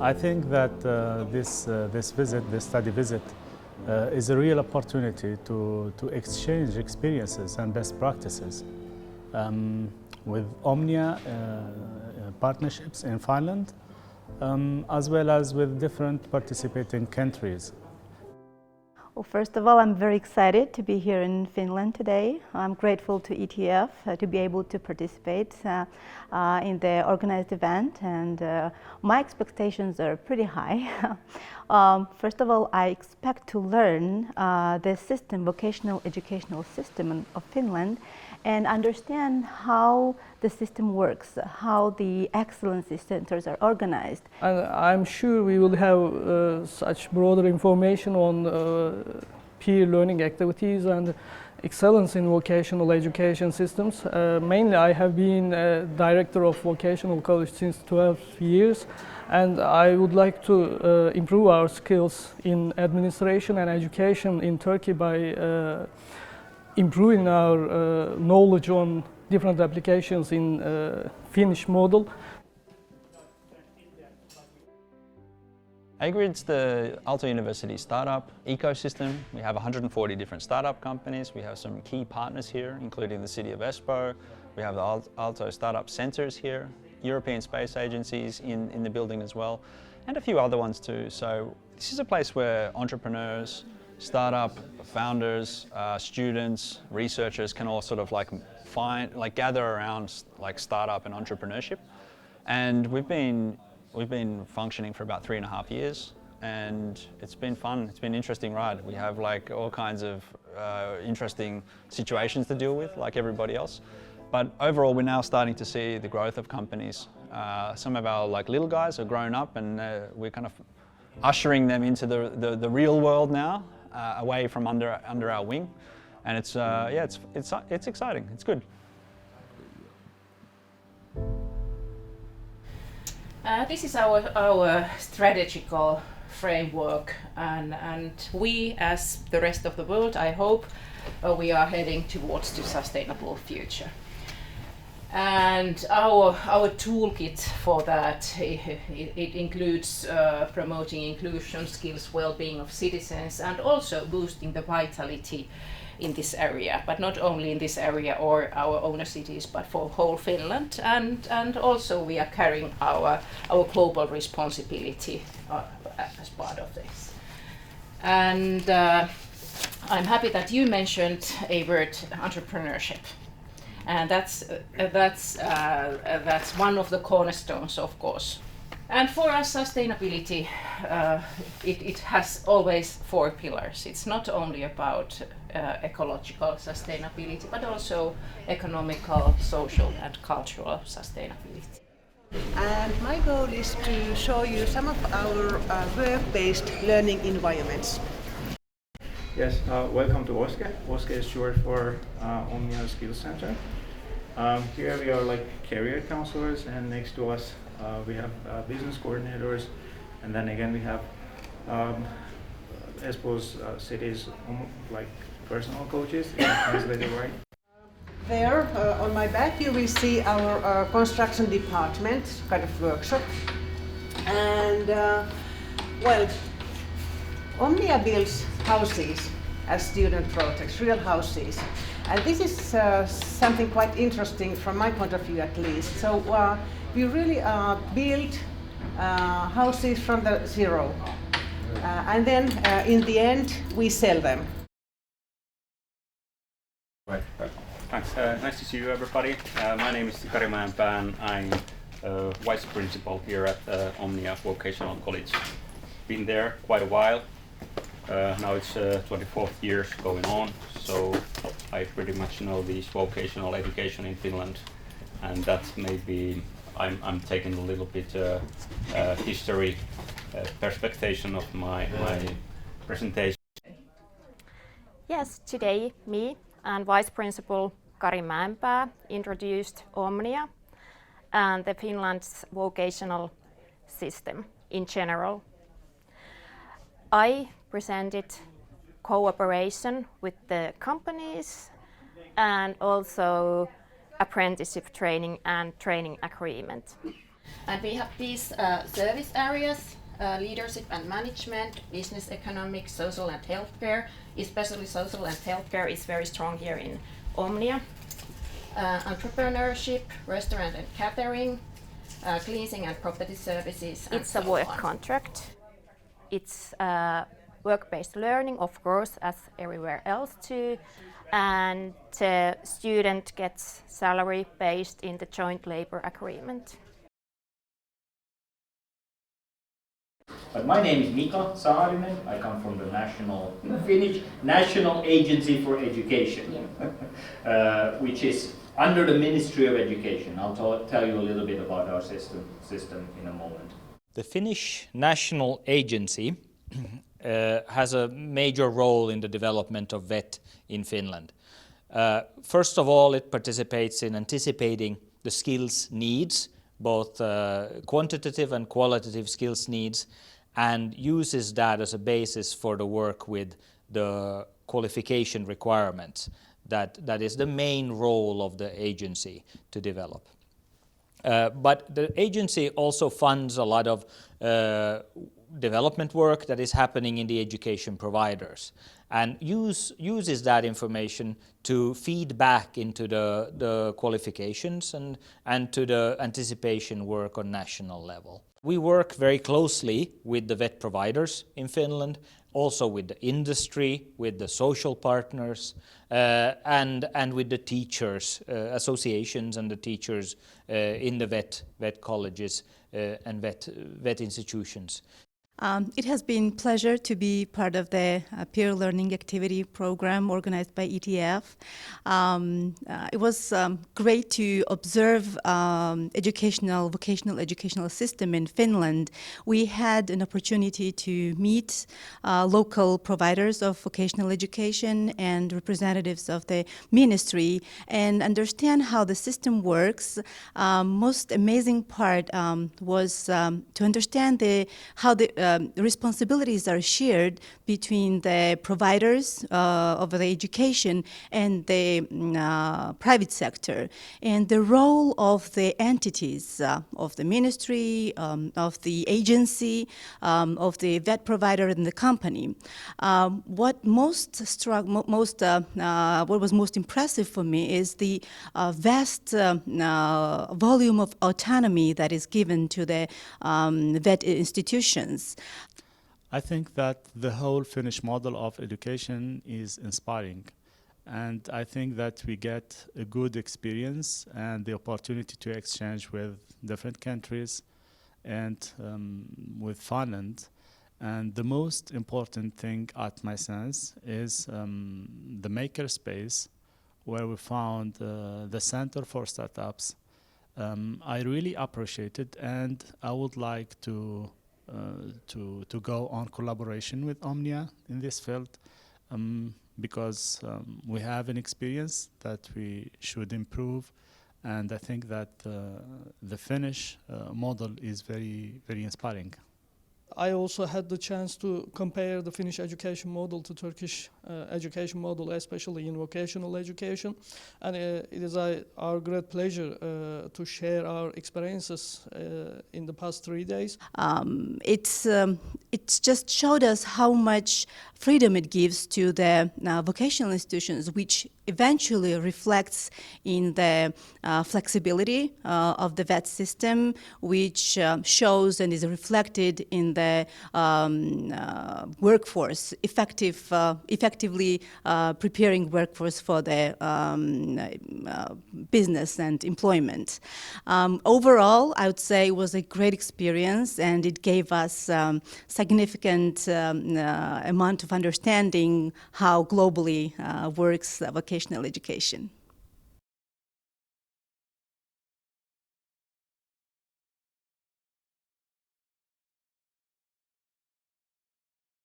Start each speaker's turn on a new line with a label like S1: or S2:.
S1: I think that this study visit, is a real opportunity to exchange experiences and best practices with Omnia partnerships in Finland, as well as with different participating countries.
S2: Well, first of all, I'm very excited to be here in Finland today. I'm grateful to ETF to be able to participate in the organized event, and my expectations are pretty high. First of all, I expect to learn the vocational educational system of Finland, and understand how the system works, how the excellency centers are organized.
S3: I'm sure we will have such broader information on peer learning activities and excellence in vocational education systems. Mainly I have been director of vocational college since 12 years, and I would like to improve our skills in administration and education in Turkey by improving our knowledge on different applications in Finnish model.
S4: A-Grid's the Aalto University startup ecosystem. We have 140 different startup companies. We have some key partners here, including the City of Espoo. We have the Aalto Startup Centres here, European space agencies in the building as well, and a few other ones too. So this is a place where entrepreneurs, startup founders, students, researchers can all sort of gather around startup and entrepreneurship. And we've been functioning for about 3.5 years, and it's been fun. It's been an interesting ride. We have all kinds of interesting situations to deal with, like everybody else. But overall, we're now starting to see the growth of companies. Some of our little guys are grown up, and we're kind of ushering them into the real world now, away from under our wing, and it's exciting. It's good.
S5: This is our strategical framework, and we, as the rest of the world, I hope, we are heading towards the sustainable future. And our toolkit for that, it includes promoting inclusion, skills, well-being of citizens, and also boosting the vitality in this area, but not only in this area or our owner cities, but for whole Finland. And also we are carrying our global responsibility as part of this. And I'm happy that you mentioned a word, entrepreneurship. And that's one of the cornerstones, of course. And for us, sustainability, it has always 4 pillars. It's not only about ecological sustainability, but also economical, social, and cultural sustainability.
S6: And my goal is to show you some of our work-based learning environments.
S7: Yes, welcome to OSKE. OSKE is short for Omnia Skills Center. Here we are career counselors, and next to us we have business coordinators, and then again we have Espoo's city's personal coaches, if I translate it right.
S6: There on my back you will see our construction department kind of workshop, and Omnia builds houses as student projects, real houses. And this is something quite interesting from my point of view at least. So we really build houses from the zero. And then in the end we sell them.
S8: Right. Thanks. Nice to see you, everybody. My name is Kari Mäenpää, and I'm Vice Principal here at Omnia Vocational College. Been there quite a while. Now it's 24th years going on, so I pretty much know this vocational education in Finland, and that's maybe I'm taking a little bit history perspective of my presentation.
S9: Yes, today me and Vice Principal Kari Mäenpää introduced Omnia and the Finland's vocational system in general. I presented cooperation with the companies and also apprenticeship training and training agreement. And we have these service areas, leadership and management, business economics, social and healthcare. Especially social and healthcare is very strong here in Omnia. Entrepreneurship, restaurant and catering, cleansing and property services. And it's a work contract. It's work-based learning, of course, as everywhere else too. And student gets salary based in the joint labor agreement.
S10: But my name is Mika Saarinen. I come from the Finnish National Agency for Education, which is under the Ministry of Education. I'll tell you a little bit about our system in a moment.
S11: The Finnish National Agency has a major role in the development of VET in Finland. First of all, it participates in anticipating the skills needs, both quantitative and qualitative skills needs, and uses that as a basis for the work with the qualification requirements. That is the main role of the agency to develop. But the agency also funds a lot of development work that is happening in the education providers, and uses that information to feed back into the qualifications and to the anticipation work on national level. We work very closely with the VET providers in Finland, also with the industry, with the social partners, and with the teachers, associations and the teachers in the VET colleges and VET institutions.
S2: It has been a pleasure to be part of the peer learning activity program organized by ETF. It was great to observe vocational educational system in Finland. We had an opportunity to meet local providers of vocational education and representatives of the ministry and understand how the system works. Most amazing part was to understand how the responsibilities are shared between the providers of the education and the private sector, and the role of the entities of the ministry, of the agency, of the VET provider and the company. What was most impressive for me is the vast volume of autonomy that is given to the VET institutions.
S1: I think that the whole Finnish model of education is inspiring, and I think that we get a good experience and the opportunity to exchange with different countries and with Finland. And the most important thing at my sense is the makerspace, where we found the Center for Startups. I really appreciate it, and I would like to go on collaboration with Omnia in this field, because we have an experience that we should improve, and I think that the Finnish model is very, very inspiring.
S3: I also had the chance to compare the Finnish education model to Turkish education model, especially in vocational education. And it is our great pleasure to share our experiences in the past 3 days.
S2: It's just showed us how much freedom it gives to the vocational institutions, which eventually reflects in the flexibility of the VET system, which shows and is reflected in the workforce, effectively preparing workforce for the business and employment. Overall, I would say it was a great experience, and it gave us significant amount of understanding how globally works vocational education.